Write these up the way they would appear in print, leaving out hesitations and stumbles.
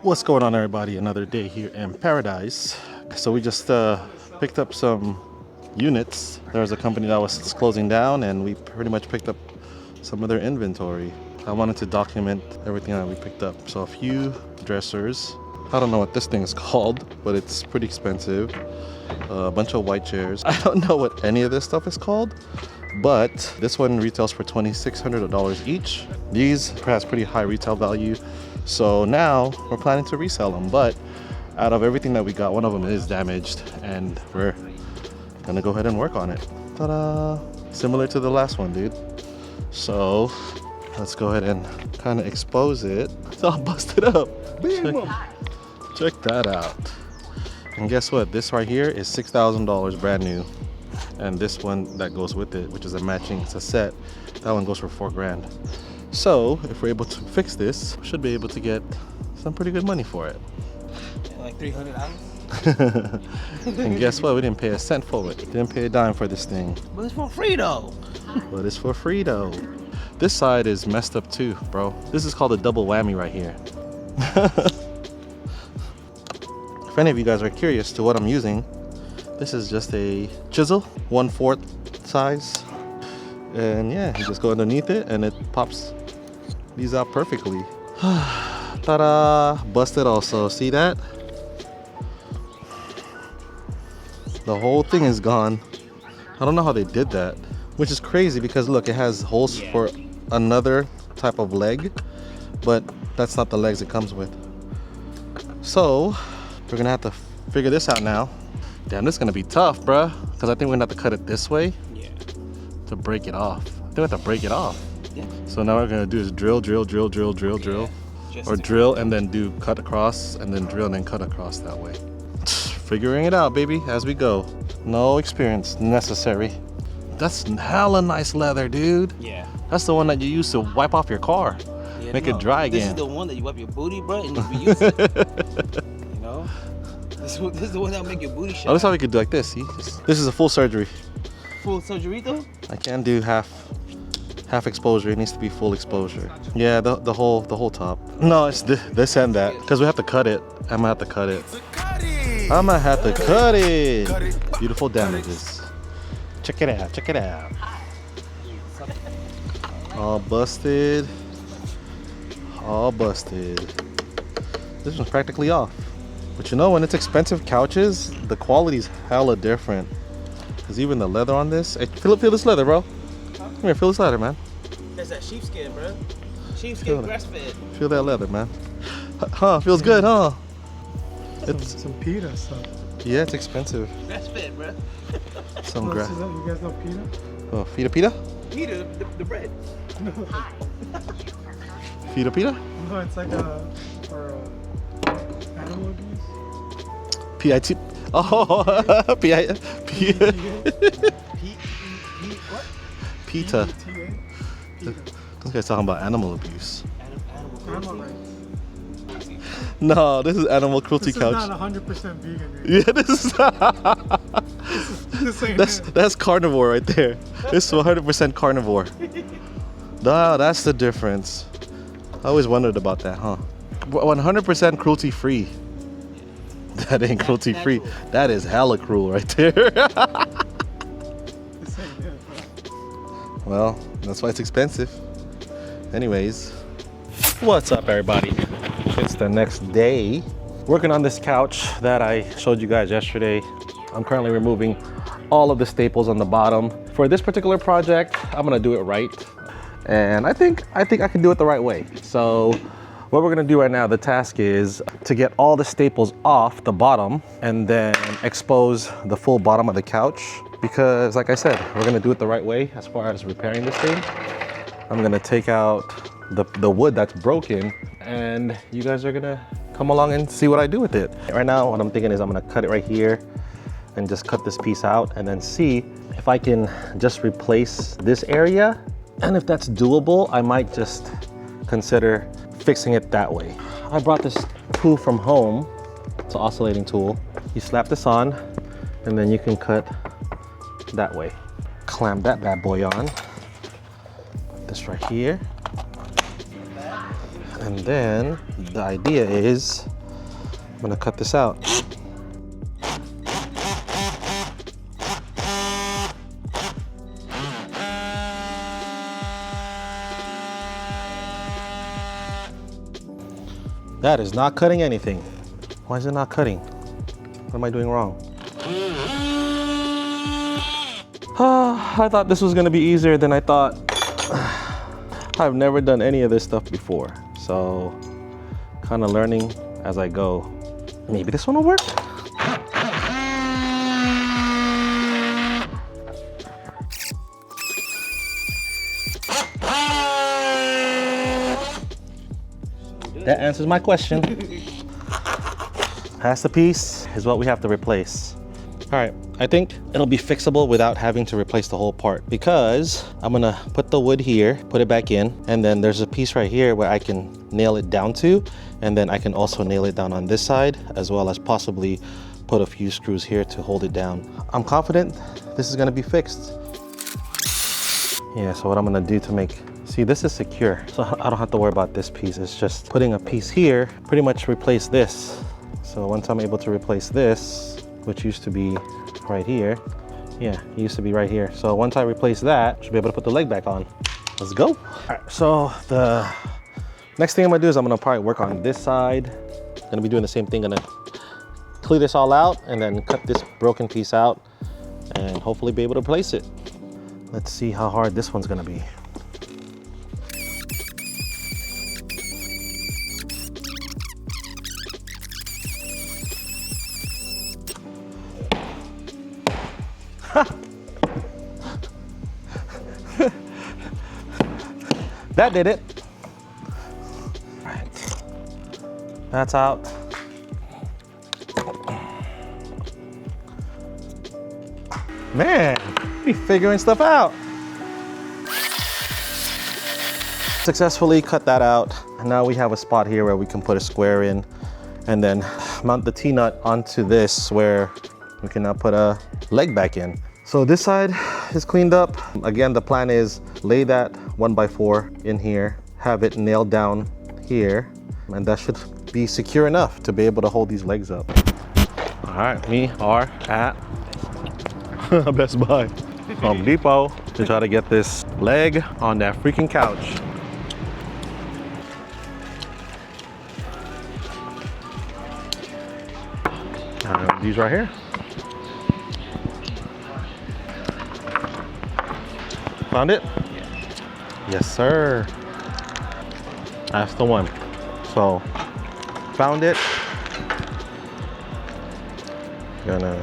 What's going on, everybody? Another day here in paradise. So we just picked up some units. There was a company that was closing down and we pretty much picked up some of their inventory. I wanted to document everything that we picked up. So a few dressers. I don't know what this thing is called, but it's pretty expensive. A bunch of white chairs. I don't know what any of this stuff is called, but this one retails for $2,600 each. These has pretty high retail value. So now we're planning to resell them, but out of everything that we got, one of them is damaged and we're gonna go ahead and work on it. Ta-da! Similar to the last one, dude. So let's go ahead and kind of expose it. It's all busted up. Check that out. And guess what? This right here is $6,000 brand new. And this one that goes with it, which is a matching, it's a set, that one goes for $4 grand. So if we're able to fix this, we should be able to get some pretty good money for it. Yeah, like $300. And guess what? We didn't pay a cent for it. Didn't pay a dime for this thing. But it's for free though. But it's for free though. This side is messed up too, bro. This is called a double whammy right here. If any of you guys are curious to what I'm using, this is just a chisel, 1/4 size. And yeah, you just go underneath it and it pops these out perfectly. Ta-da! Busted also. See that? The whole thing is gone. I don't know how they did that, which is crazy because look, it has holes for another type of leg, but that's not the legs it comes with. So we're gonna have to figure this out now. Damn, this is gonna be tough, bruh, because I think we're gonna have to cut it this way to break it off. I think we have to break it off. Yeah. So now what we're gonna do is drill, or drill and then do cut across and then drill and then cut across that way. Figuring it out, baby, as we go. No experience necessary. That's hella nice leather, dude. Yeah. That's the one that you use to wipe off your car. Yeah, make it dry again. This is the one that you wipe your booty, bro, and you reuse it. You know? This is the one that'll make your booty shine. Oh, that's how we could do like this, see? This is a full surgery. Full surgery though? I can't do half exposure. It needs to be full exposure. Yeah, the whole top. No, it's this and that, because we have to cut it. I'm gonna have to cut it. I'm gonna have to cut it. Beautiful damages. Check it out. Check it out. All busted. All busted. This one's practically off. But you know, when it's expensive couches, the quality's hella different. Cause even the leather on this, hey, feel this leather, bro. Come here, feel this leather, man. That's that sheepskin, bro. Sheepskin grass fed. Feel that leather, man. Huh? Feels good, huh? It's some pita stuff. Yeah, it's expensive. Grass fed, bro. Some grass. You guys know pita? Oh, pita? Pita, the bread. No. Pita? No, it's like for animal abuse. P-I-T. Oh, P-I-T. What? Pita. This guy's talking about animal abuse. Animal rights. No, this is animal cruelty couch. This is not 100% vegan, dude. Yeah, this is. That's carnivore right there. This is 100% carnivore. No, that's the difference. I always wondered about that, huh? 100% cruelty free. That ain't cruelty free. That is hella cruel right there. Well, that's why it's expensive. Anyways, what's up, everybody? It's the next day. Working on this couch that I showed you guys yesterday. I'm currently removing all of the staples on the bottom. For this particular project, I'm gonna do it right. And I think I can do it the right way. So what we're gonna do right now, the task is to get all the staples off the bottom and then expose the full bottom of the couch. Because like I said, we're gonna do it the right way as far as repairing this thing. I'm gonna take out the wood that's broken and you guys are gonna come along and see what I do with it. Right now, what I'm thinking is I'm gonna cut it right here and just cut this piece out and then see if I can just replace this area. And if that's doable, I might just consider fixing it that way. I brought this tool from home. It's an oscillating tool. You slap this on and then you can cut that way. Clamp that bad boy on. Put this right here. And then the idea is gonna cut this out. That is not cutting anything. Why is it not cutting? What am I doing wrong? I thought this was gonna be easier than I thought. I've never done any of this stuff before, so kind of learning as I go. Maybe this one will work. That answers my question. Past the piece is what we have to replace. All right, I think it'll be fixable without having to replace the whole part, because I'm gonna put the wood here, put it back in, and then there's a piece right here where I can nail it down to, and then I can also nail it down on this side, as well as possibly put a few screws here to hold it down. I'm confident this is gonna be fixed. Yeah, so what I'm gonna do to make, see, this is secure, so I don't have to worry about this piece. It's just putting a piece here, pretty much replace this. So once I'm able to replace this, which used to be right here. Yeah, it used to be right here. So once I replace that, I should be able to put the leg back on. Let's go. All right, so the next thing I'm gonna do is I'm gonna probably work on this side. Gonna be doing the same thing, gonna clear this all out and then cut this broken piece out and hopefully be able to place it. Let's see how hard this one's gonna be. That did it. All right, that's out. Man, we figuring stuff out. Successfully cut that out. And now we have a spot here where we can put a square in and then mount the T-nut onto this where we can now put a leg back in. So this side is cleaned up. Again, the plan is lay that 1x4 in here, have it nailed down here, and that should be secure enough to be able to hold these legs up. All right, we are at Best Buy, Home Depot, to try to get this leg on that freaking couch. These right here. Found it? Yes, sir. That's the one. So, found it. Gonna.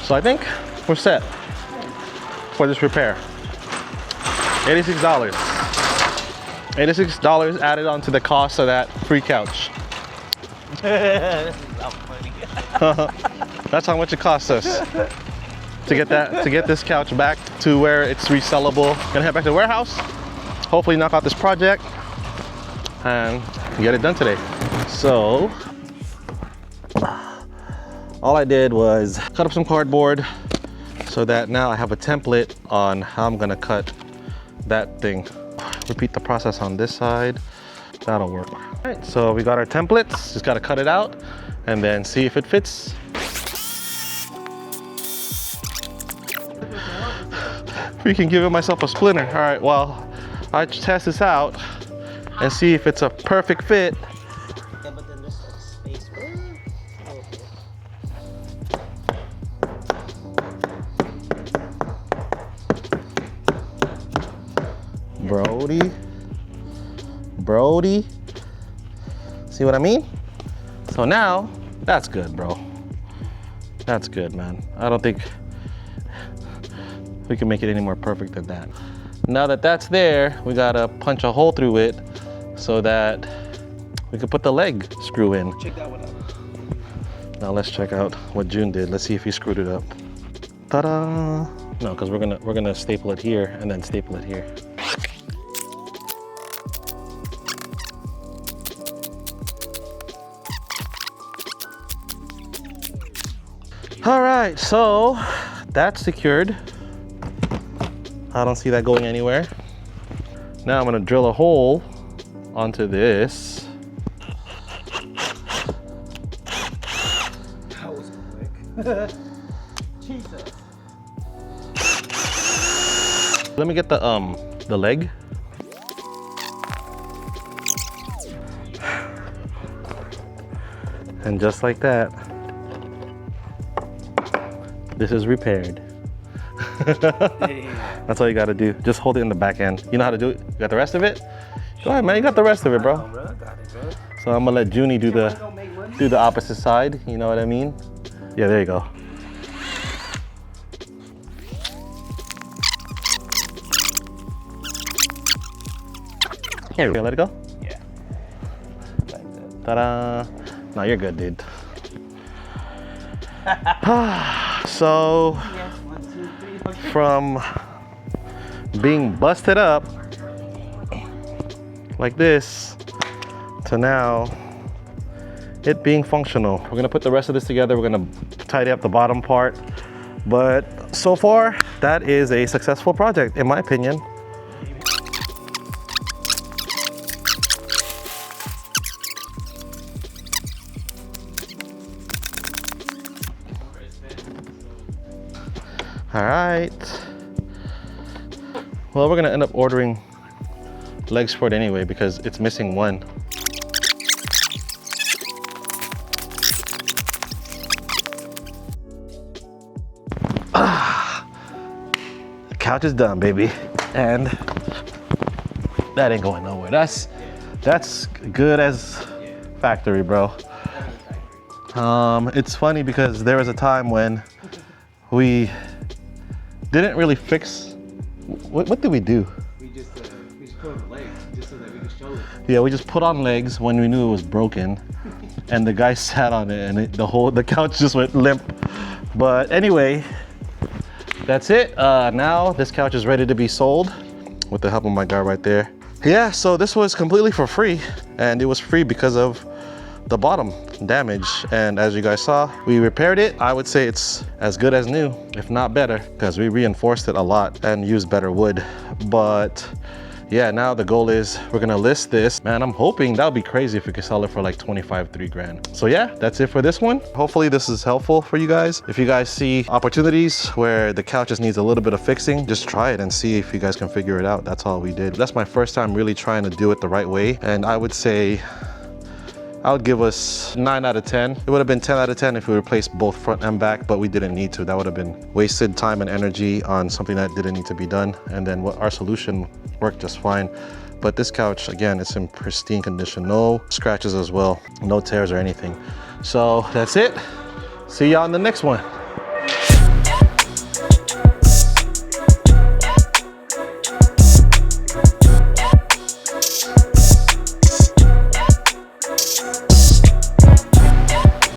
So I think we're set for this repair. $86. $86 added onto the cost of that free couch. This is not funny. That's how much it costs us to get this couch back to where it's resellable. Gonna head back to the warehouse, hopefully knock out this project and get it done today. So all I did was cut up some cardboard so that now I have a template on how I'm gonna cut that thing. Repeat the process on this side. That'll work. All right, so we got our templates. Just gotta cut it out and then see if it fits. Freaking giving myself a splinter. All right, well, I test this out and see if it's a perfect fit. Yeah, but then there's like space. Brody. See what I mean? So now, that's good, bro. That's good, man. I don't think we can make it any more perfect than that. Now that that's there, we gotta punch a hole through it so that we can put the leg screw in. Check that one out. Now let's check out what June did. Let's see if he screwed it up. Ta-da! No, because we're gonna staple it here and then staple it here. All right, so that's secured. I don't see that going anywhere. Now I'm gonna drill a hole onto this. That was quick. Jesus. Let me get the leg. And just like that, this is repaired. That's all you gotta do. Just hold it in the back end. You know how to do it? You got the rest of it? Go ahead, man, you got the rest of it, bro. I got it, bro. So I'm gonna let Junie do the opposite side, you know what I mean? Yeah, there you go. Here we go, let it go. Yeah. Like that. Ta-da. No, you're good, dude. So, Yes, 1, 2, 3. Okay. from being busted up like this to now it being functional. We're gonna put the rest of this together. We're gonna tidy up the bottom part. But so far, that is a successful project, in my opinion. All right. Well, we're gonna end up ordering legs for it anyway because it's missing one. The couch is done, baby. And that ain't going nowhere. That's good as factory, bro. It's funny because there was a time when we didn't really fix. What did we do? We just put on the legs just so that we could show it. Yeah, we just put on legs when we knew it was broken, and the guy sat on it, and the couch just went limp. But anyway, that's it. Now this couch is ready to be sold with the help of my guy right there. Yeah, so this was completely for free, and it was free because of the bottom damage. And as you guys saw, we repaired it. I would say it's as good as new, if not better, because we reinforced it a lot and used better wood. But yeah, now the goal is we're gonna list this. Man, I'm hoping that would be crazy if we could sell it for like 25, 3 grand. So yeah, that's it for this one. Hopefully this is helpful for you guys. If you guys see opportunities where the couch just needs a little bit of fixing, just try it and see if you guys can figure it out. That's all we did. That's my first time really trying to do it the right way. And I would say, I would give us 9 out of 10. It would have been 10 out of 10 if we replaced both front and back, but we didn't need to. That would have been wasted time and energy on something that didn't need to be done. And then our solution worked just fine. But this couch, again, it's in pristine condition. No scratches as well, no tears or anything. So that's it. See y'all in the next one.